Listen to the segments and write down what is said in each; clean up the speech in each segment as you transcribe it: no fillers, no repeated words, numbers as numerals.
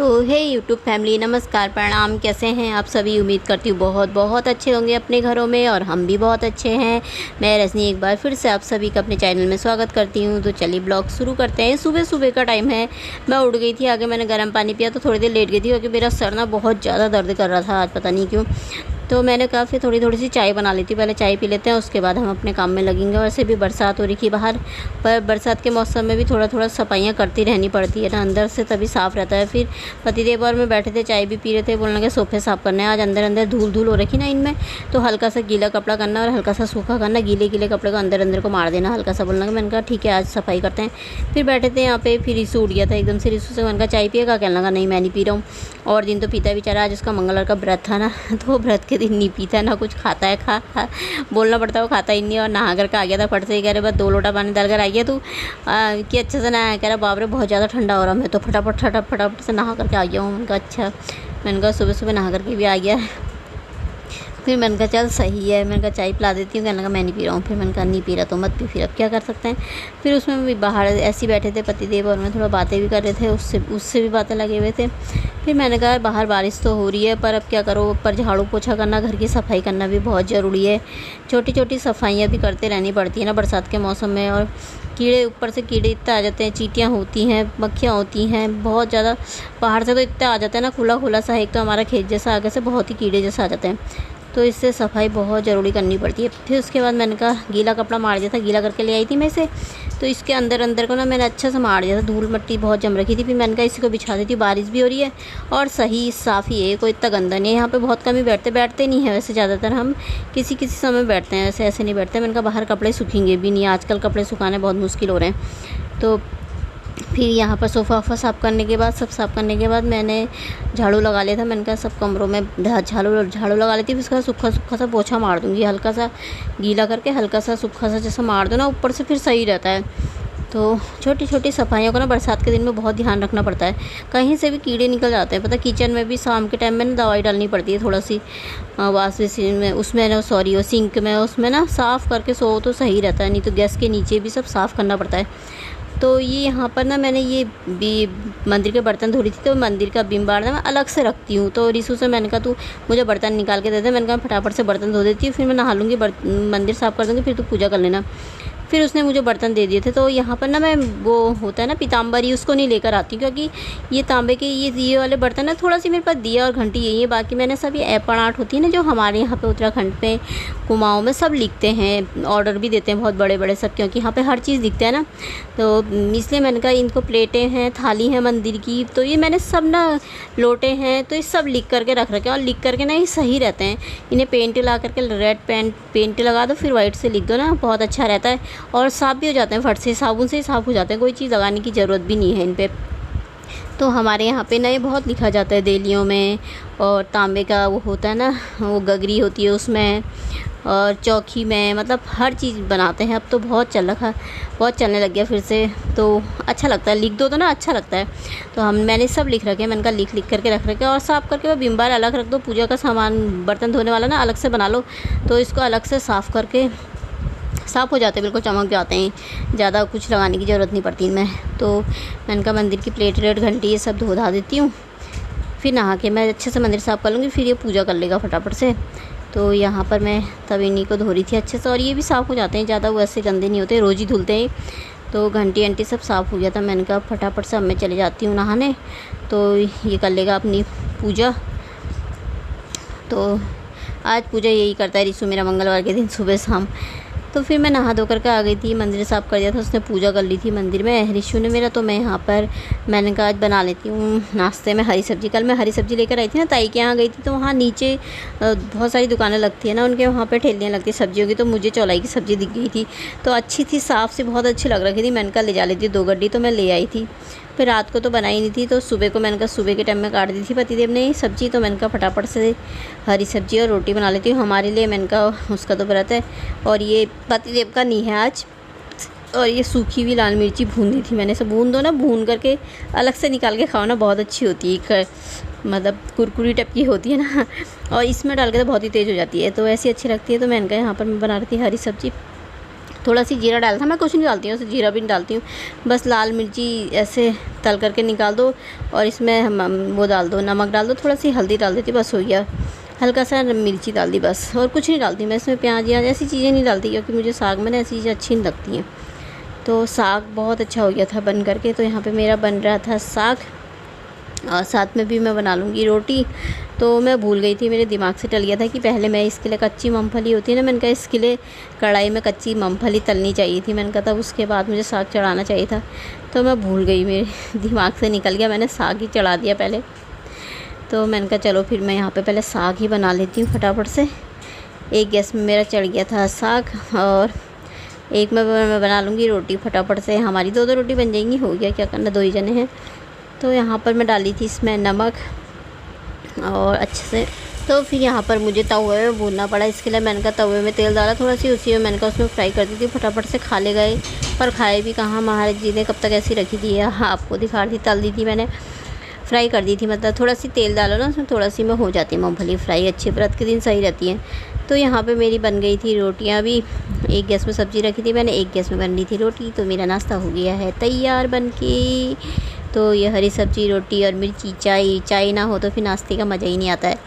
हे YouTube family, नमस्कार, प्रणाम। कैसे हैं आप सभी? उम्मीद करती हूँ बहुत बहुत अच्छे होंगे अपने घरों में, और हम भी बहुत अच्छे हैं। मैं रजनी एक बार फिर से आप सभी का अपने चैनल में स्वागत करती हूँ। तो चलिए ब्लॉग शुरू करते हैं। सुबह सुबह का टाइम है। मैं उठ गई थी, आगे मैंने गर्म पानी पिया तो थोड़ी देर लेट गई थी, क्योंकि मेरा सर ना बहुत ज़्यादा दर्द कर रहा था आज, पता नहीं क्यों। तो मैंने कहा फिर थोड़ी सी चाय बना लेती, पहले चाय पी लेते हैं, उसके बाद हम अपने काम में लगेंगे। वैसे भी बरसात हो रही थी बाहर, पर बरसात के मौसम में भी थोड़ा सफाइयाँ करती रहनी पड़ती है ना, अंदर से तभी साफ़ रहता है। फिर पतिदेव और मैं बैठे थे, चाय भी पी रहे थे, बोलने लगे सोफे साफ़ करने हैं आज, अंदर अंदर धूल धूल हो रखी ना इनमें, तो हल्का सा गीला कपड़ा करना और हल्का सा सूखा करना, गीले गीले कपड़े को अंदर अंदर को मार देना हल्का सा। बोलने लगे, मैंने कहा ठीक है आज सफाई करते हैं। फिर बैठे थे यहाँ पे, फिर रिसू उठ गया था एकदम से। रिसू से मैंने कहा चाय पिएगा? कहने लगा नहीं मैं नहीं पी रहा हूँ। और दिन तो पीता बेचारा, आज उसका मंगलवार का व्रत था ना, तो व्रत के दिन नहीं पीता ना कुछ खाता है। खा बोलना पड़ता है, वो खाता ही नहीं। और नहा कर के आ गया था फट से ही, कह रहे बस 2 लोटा पानी डाल कर आ गया तू कि अच्छे से नहाया? कह रहा बाप रे बहुत ज़्यादा ठंडा हो रहा, मैं तो फटाफट से नहा करके आ गया हूँ। मैंने कहा अच्छा। मैंने कहा सुबह सुबह नहा करके भी आ गया। फिर मैंने कहा चल सही है, मैंने कहा चाय पिला देती हूँ। कहने लगा मैं नहीं पी रहा हूँ। फिर मैंने कहा नहीं पी रहा तो मत पी, फिर अब क्या कर सकते हैं। फिर उसमें भी बाहर ऐसे ही बैठे थे पतिदेव और मैं, थोड़ा बातें भी कर रहे थे, उससे भी बातें लगे हुए थे। फिर मैंने कहा बाहर बारिश तो हो रही है, पर अब क्या करो, ऊपर झाड़ू पोछा करना, घर की सफाई करना भी बहुत ज़रूरी है। छोटी छोटी सफाइयाँ भी करते रहनी पड़ती है ना बरसात के मौसम में। और कीड़े, ऊपर से कीड़े इतने आ जाते हैं, चींटियाँ होती हैं, मक्खियाँ होती हैं बहुत ज़्यादा। बाहर से तो इतने आ जाते हैं ना, खुला खुला सा, एक तो हमारा खेत जैसा, आगे से बहुत ही कीड़े जैसा आ जाते हैं, तो इससे सफाई बहुत ज़रूरी करनी पड़ती है। फिर उसके बाद मैंने कहा गीला कपड़ा मार दिया था, गीला करके ले आई थी मैं इसे, तो इसके अंदर अंदर को ना मैंने अच्छा से मार दिया था, धूल मिट्टी बहुत जम रखी थी। फिर मैंने कहा इसी को बिछा देती हूँ, बारिश भी हो रही है और सही साफ़ ही है, कोई इतना गंदा नहीं है। यहाँ पे बहुत कम ही बैठते नहीं है वैसे, ज़्यादातर हम किसी समय बैठते हैं, वैसे ऐसे नहीं बैठते। मैंने कहा बाहर कपड़े सूखेंगे भी नहीं, आजकल कपड़े सुखाने बहुत मुश्किल हो रहे हैं। तो फिर यहाँ पर सोफ़ा वोफ़ा साफ़ करने के बाद, सब साफ़ करने के बाद मैंने झाड़ू लगा लिया था। मैंने कहा सब कमरों में झाड़ू लगा लेती हूँ। फिर उसका सूखा सा पोछा मार दूँगी, हल्का सा गीला करके हल्का सा सूखा सा जैसा मार दो ना ऊपर से, फिर सही रहता है। तो छोटी छोटी सफाइयों को ना बरसात के दिन में बहुत ध्यान रखना पड़ता है, कहीं से भी कीड़े निकल जाते हैं। पता किचन में भी शाम के टाइम में ना दवाई डालनी पड़ती है थोड़ा सी, वाश बेसिन में, उसमें ना सॉरी वो सिंक में, उसमें ना साफ़ करके सो तो सही रहता है, नहीं तो गैस के नीचे भी सब साफ़ करना पड़ता है। तो ये यहाँ पर ना मैंने ये भी मंदिर के बर्तन धो रही थी, तो मंदिर का बिम बार ना मैं अलग से रखती हूँ। तो रिसू से मैंने कहा तू मुझे बर्तन निकाल के दे दे। मैंने कहा फटाफट से बर्तन धो देती हूँ, फिर मैं नहा लूँगी, मंदिर साफ़ कर दूँगी, फिर तू पूजा कर लेना। फिर उसने मुझे बर्तन दे दिए थे। तो यहाँ पर ना मैं वो होता है ना पीताम्बरी, उसको नहीं लेकर आती, क्योंकि ये तांबे के ये वाले बर्तन है, थोड़ा सी मेरे पास दिया और घंटी यही है। बाकी मैंने सब ये ऐपण आर्ट होती है ना, जो हमारे यहाँ पे उत्तराखंड पे कुमाऊँ में सब लिखते हैं, ऑर्डर भी देते हैं बहुत बड़े बड़े सब, क्योंकि यहाँ पे हर चीज़ दिखता है ना। तो इसलिए मैंने कहा इनको प्लेटें हैं, थाली है मंदिर की, तो ये मैंने सब ना लोटे हैं, तो ये सब लिख करके रख रखे हैं। और लिख करके ना ये सही रहते हैं। इन्हें पेंट ला करके रेड पेंट लगा दो, फिर वाइट से लिख दो ना, बहुत अच्छा रहता है। और साफ़ भी हो जाते हैं, फट से साबुन से ही साफ़ हो जाते हैं, कोई चीज़ लगाने की ज़रूरत भी नहीं है इन पे। तो हमारे यहाँ पे ना ये बहुत लिखा जाता है देलियों में, और तांबे का वो होता है ना, वो गगरी होती है उसमें, और चौकी में, मतलब हर चीज़ बनाते हैं। अब तो बहुत चलने लग गया फिर से, तो अच्छा लगता है, लिख दो तो ना अच्छा लगता है। तो मैंने सब लिख रखे हैं, मैंने कहा लिख करके रख रखे, और साफ़ करके वो बिम्बार अलग रख दो, पूजा का सामान बर्तन धोने वाला ना अलग से बना लो, तो इसको अलग से साफ़ करके साफ़ हो जाते हैं, बिल्कुल चमक जाते हैं, ज़्यादा कुछ लगाने की ज़रूरत नहीं पड़ती इनमें। तो मैंने कहा मंदिर की प्लेट रेट घंटी ये सब धो धा देती हूँ, फिर नहा के मैं अच्छे से मंदिर साफ़ कर लूँगी, फिर ये पूजा कर लेगा फटाफट से। तो यहाँ पर मैं तब इन्हीं को धो रही थी अच्छे से, और ये भी साफ़ हो जाते हैं, ज़्यादा वो ऐसे गंदे नहीं होते, रोज़ ही धुलते हैं। तो घंटी सब साफ़ हो गया था। मैंने कहा फटाफट से अब मैं चले जाती हूँ नहाने, तो ये कर लेगा अपनी पूजा। तो आज पूजा यही करता है रिसू मेरा, मंगलवार के दिन सुबह शाम। तो फिर मैं नहा धो करके आ गई थी, मंदिर साफ़ कर दिया था, उसने पूजा कर ली थी मंदिर में रिशु ने मेरा। तो मैं यहाँ पर मैंने कहा आज बना लेती हूँ नाश्ते में हरी सब्ज़ी। कल मैं हरी सब्ज़ी लेकर आई थी ना, ताई के यहाँ गई थी, तो वहाँ नीचे बहुत सारी दुकानें लगती है ना, उनके वहाँ पर ठेलियाँ लगती है सब्जियों की। तो मुझे चौलाई की सब्ज़ी दिख गई थी, तो अच्छी थी, साफ़ से बहुत अच्छी लग रही थी। मैंने कहा ले जा लेती 2 गड्डी, तो मैं ले आई थी। फिर रात को तो बनाई नहीं थी, तो सुबह को मैंने कहा सुबह के टाइम में काट दी थी पतिदेव ने सब्ज़ी, तो मैंने कहा फटाफट से हरी सब्ज़ी और रोटी बना लेती हूँ हमारे लिए। मैंने कहा उसका तो व्रत है और ये पतिदेव का नहीं है आज। और ये सूखी हुई लाल मिर्ची भूनी थी मैंने, सब भून दो ना, भून करके अलग से निकाल के खाओ ना, बहुत अच्छी होती है, मतलब कुरकुरी टाइप की होती है ना, और इसमें डाल के तो बहुत ही तेज़ हो जाती है, तो ऐसी अच्छी लगती है। तो मैंने कहा यहाँ पर मैं बना रही थी हरी सब्ज़ी। थोड़ा सी जीरा डाला था, मैं कुछ नहीं डालती हूँ, जीरा भी नहीं डालती हूँ, बस लाल मिर्ची ऐसे तल करके निकाल दो और इसमें हम वो डाल दो, नमक डाल दो, थोड़ा सी हल्दी डाल देती, बस हो गया। हल्का सा मिर्ची डाल दी बस, और कुछ नहीं डालती मैं इसमें, प्याज या ऐसी चीज़ें नहीं डालती, क्योंकि मुझे साग में ना ऐसी चीज़ें अच्छी नहीं लगती हैं। तो साग बहुत अच्छा हो गया था बन करके। तो यहाँ पे मेरा बन रहा था साग और साथ में भी मैं बना लूँगी रोटी। तो मैं भूल गई थी, मेरे दिमाग से टल गया था कि पहले मैं इसके लिए कच्ची मूँगफली होती है ना, मैंने कहा इसके लिए कढ़ाई में कच्ची मूँगफली तलनी चाहिए थी, मैंने कहा था उसके बाद मुझे साग चढ़ाना चाहिए था। तो मैं भूल गई, मेरे दिमाग से निकल गया, मैंने साग ही चढ़ा दिया पहले। तो मैंने कहा चलो फिर मैं यहाँ पे पहले साग ही बना लेती हूँ फटाफट से। एक गैस में मेरा चढ़ गया था साग और एक में मैं बना लूँगी रोटी फटाफट से, हमारी 2-2 रोटी बन जाएंगी, हो गया, क्या करना, 2 ही जने हैं। तो यहाँ पर मैं डाली थी इसमें नमक और अच्छे से। तो फिर यहाँ पर मुझे तवे में भूनना पड़ा, इसके लिए मैंने कहा तवे में तेल डाला थोड़ा सी, उसी में मैंने कहा उसमें फ्राई कर दी थी, फटाफट से खा ले गए। पर खाए भी कहाँ, महाराज जी ने कब तक ऐसी रखी थी, आपको दिखा रही थी, तल दी थी मैंने, फ्राई कर दी थी, मतलब थोड़ा सी तेल डालो ना उसमें, थोड़ा सी में हो जाती है मूँगफली फ्राई, अच्छी व्रत के दिन सही रहती है। तो यहाँ पे मेरी बन गई थी रोटियाँ भी, एक गैस में सब्ज़ी रखी थी मैंने, एक गैस में बन रही थी रोटी। तो मेरा नाश्ता हो गया है तैयार बन के। तो ये हरी सब्ज़ी, रोटी और मिर्ची, चाय ना हो तो फिर नाश्ते का मज़ा ही नहीं आता है।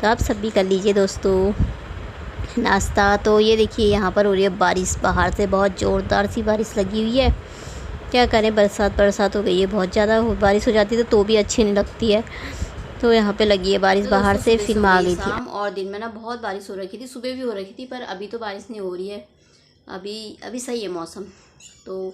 तो आप सब भी कर लीजिए दोस्तों नाश्ता। तो ये देखिए यहाँ पर हो रही है बारिश, बाहर से बहुत ज़ोरदार सी बारिश लगी हुई है, क्या करें, बरसात हो गई है, बहुत ज़्यादा बारिश हो जाती है तो भी अच्छी नहीं लगती है। तो यहाँ पे लगी है बारिश तो बाहर से, फिर मैं आ गई थी। शाम और दिन में ना बहुत बारिश हो रखी थी, सुबह भी हो रखी थी, पर अभी तो बारिश नहीं हो रही है, अभी सही है मौसम। तो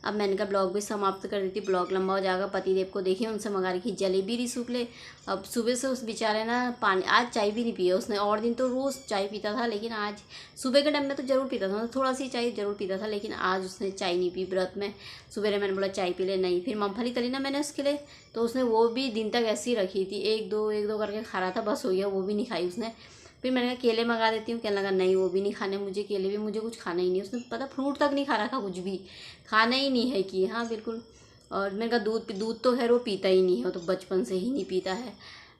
अब मैंने कहा ब्लॉग भी समाप्त कर दी थी, ब्लॉग लंबा हो जाएगा। पतिदेव को देखिए, उनसे मंगा रखी जलेबी रिसूखले। अब सुबह से उस बेचारे ना पानी, आज चाय भी नहीं पिया उसने, और दिन तो रोज़ चाय पीता था, लेकिन आज सुबह के टाइम में तो ज़रूर पीता था, थोड़ा सी चाय ज़रूर पीता था, लेकिन आज उसने चाय नहीं पी व्रत में। सुबह मैंने बोला चाय पी ले, नहीं। फिर मूँगफली तली ना मैंने उसके लिए, तो उसने वो भी दिन तक ऐसी रखी थी, एक दो करके खा रहा था, बस हो गया, वो भी नहीं खाई उसने। फिर मैंने कहा केले मंगा देती हूँ, कहने लगा नहीं वो भी नहीं खाने मुझे, केले भी मुझे कुछ खाना ही नहीं। उसने पता फ्रूट तक नहीं खा रहा था, कुछ भी खाना ही नहीं है कि, हाँ बिल्कुल। और मैंने कहा दूध तो खैर वो पीता ही नहीं है, वो तो बचपन से ही नहीं पीता है,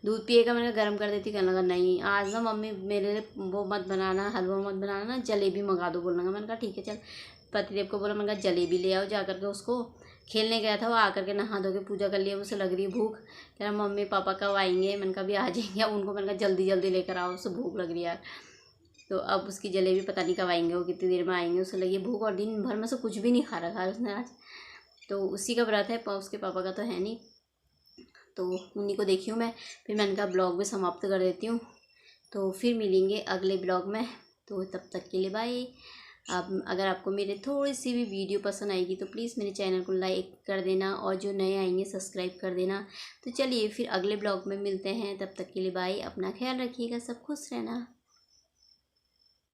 दूध पिएगा। मैंने कहा गर्म कर देती, कहने लगा नहीं आज ना मम्मी मेरे लिए वो मत बनाना, हलवा मत बनाना ना, जलेबी मंगा दो बोलने का। मैंने कहा ठीक है चल, पतिदेव को बोला, मैंने कहा जलेबी ले आओ जा करके। उसको खेलने गया था, वो आकर के नहा धो के पूजा कर लिया, मुझे लग रही है भूख, कह रहा मम्मी पापा कब आएंगे। मैंने कहा भी आ जाएंगे उनको, मैंने कहा जल्दी जल्दी लेकर आओ, उससे भूख लग रही है यार। तो अब उसकी जलेबी पता नहीं कब आएंगे, वो कितनी देर में आएंगे, उसे लगी भूख, और दिन भर में से कुछ भी नहीं खा रखा है उसने आज। तो उसी का व्रत है, उसके पापा का तो है नहीं, तो उन्हीं को देखी हूँ मैं। फिर मैंने कहा ब्लॉग भी समाप्त कर देती हूँ, तो फिर मिलेंगे अगले ब्लॉग में। तो तब तक के लिए बाय। अब अगर आपको मेरे थोड़ी सी भी वीडियो पसंद आएगी तो प्लीज़ मेरे चैनल को लाइक कर देना, और जो नए आएंगे सब्सक्राइब कर देना। तो चलिए फिर अगले ब्लॉग में मिलते हैं, तब तक के लिए बाय। अपना ख्याल रखिएगा, सब खुश रहना।